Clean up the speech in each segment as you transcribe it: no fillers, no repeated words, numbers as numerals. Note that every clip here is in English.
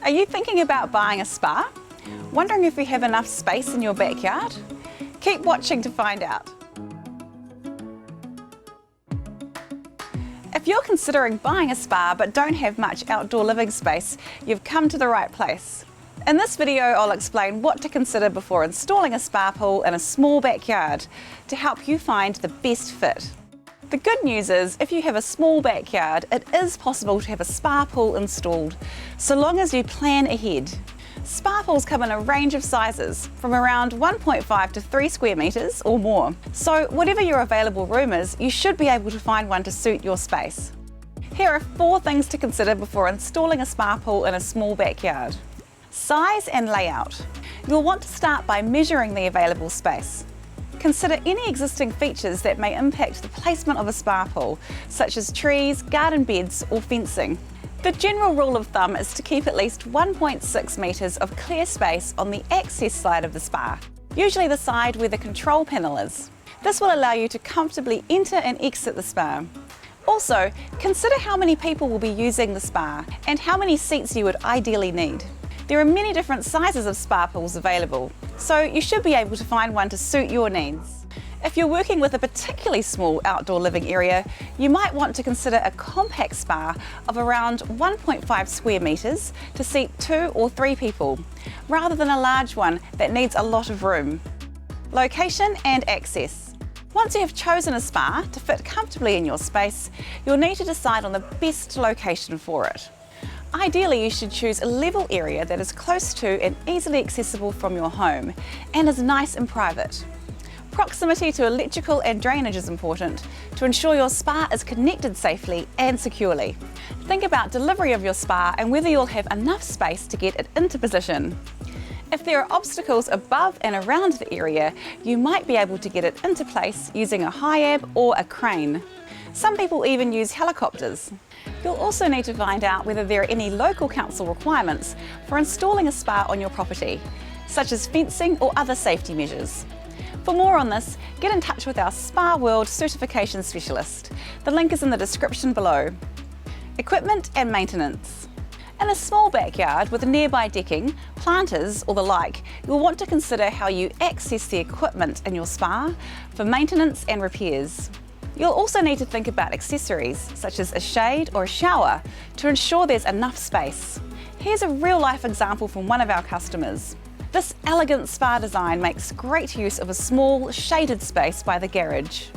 Are you thinking about buying a spa? Wondering if you have enough space in your backyard? Keep watching to find out. If you're considering buying a spa but don't have much outdoor living space, you've come to the right place. In this video, I'll explain what to consider before installing a spa pool in a small backyard to help you find the best fit. The good news is, if you have a small backyard, it is possible to have a spa pool installed, so long as you plan ahead. Spa pools come in a range of sizes, from around 1.5 to 3 square metres or more. So whatever your available room is, you should be able to find one to suit your space. Here are 4 things to consider before installing a spa pool in a small backyard. Size and layout. You'll want to start by measuring the available space. Consider any existing features that may impact the placement of a spa pool, such as trees, garden beds or fencing. The general rule of thumb is to keep at least 1.6 metres of clear space on the access side of the spa, usually the side where the control panel is. This will allow you to comfortably enter and exit the spa. Also, consider how many people will be using the spa and how many seats you would ideally need. There are many different sizes of spa pools available, so you should be able to find one to suit your needs. If you're working with a particularly small outdoor living area, you might want to consider a compact spa of around 1.5 square metres to seat 2 or 3 people, rather than a large one that needs a lot of room. Location and access. Once you have chosen a spa to fit comfortably in your space, you'll need to decide on the best location for it. Ideally, you should choose a level area that is close to and easily accessible from your home and is nice and private. Proximity to electrical and drainage is important to ensure your spa is connected safely and securely. Think about delivery of your spa and whether you'll have enough space to get it into position. If there are obstacles above and around the area, you might be able to get it into place using a high-ab or a crane. Some people even use helicopters. You'll also need to find out whether there are any local council requirements for installing a spa on your property, such as fencing or other safety measures. For more on this, get in touch with our Spa World certification specialist. The link is in the description below. Equipment and maintenance. In a small backyard with nearby decking, planters or the like, you'll want to consider how you access the equipment in your spa for maintenance and repairs. You'll also need to think about accessories, such as a shade or a shower, to ensure there's enough space. Here's a real-life example from one of our customers. This elegant spa design makes great use of a small, shaded space by the garage.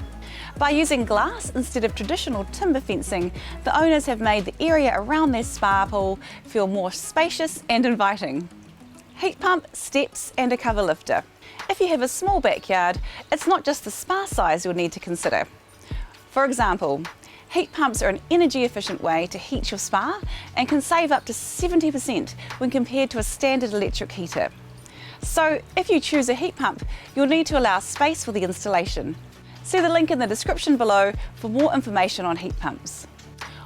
By using glass instead of traditional timber fencing, the owners have made the area around their spa pool feel more spacious and inviting. Heat pump, steps and a cover lifter. If you have a small backyard, it's not just the spa size you'll need to consider. For example, heat pumps are an energy-efficient way to heat your spa and can save up to 70% when compared to a standard electric heater. So if you choose a heat pump, you'll need to allow space for the installation. See the link in the description below for more information on heat pumps.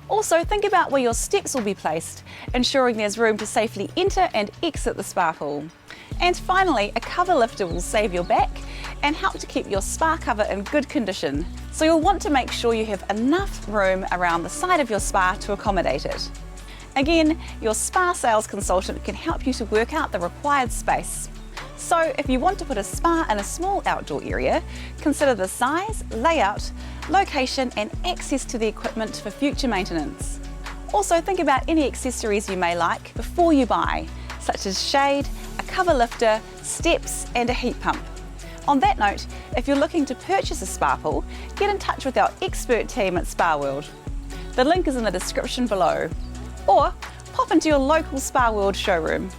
Also, think about where your steps will be placed, ensuring there's room to safely enter and exit the spa pool. And finally, a cover lifter will save your back and help to keep your spa cover in good condition. So you'll want to make sure you have enough room around the side of your spa to accommodate it. Again, your spa sales consultant can help you to work out the required space. So if you want to put a spa in a small outdoor area, consider the size, layout, location and access to the equipment for future maintenance. Also think about any accessories you may like before you buy, such as shade, a cover lifter, steps and a heat pump. On that note, if you're looking to purchase a spa pool, get in touch with our expert team at Spa World. The link is in the description below. Or pop into your local Spa World showroom.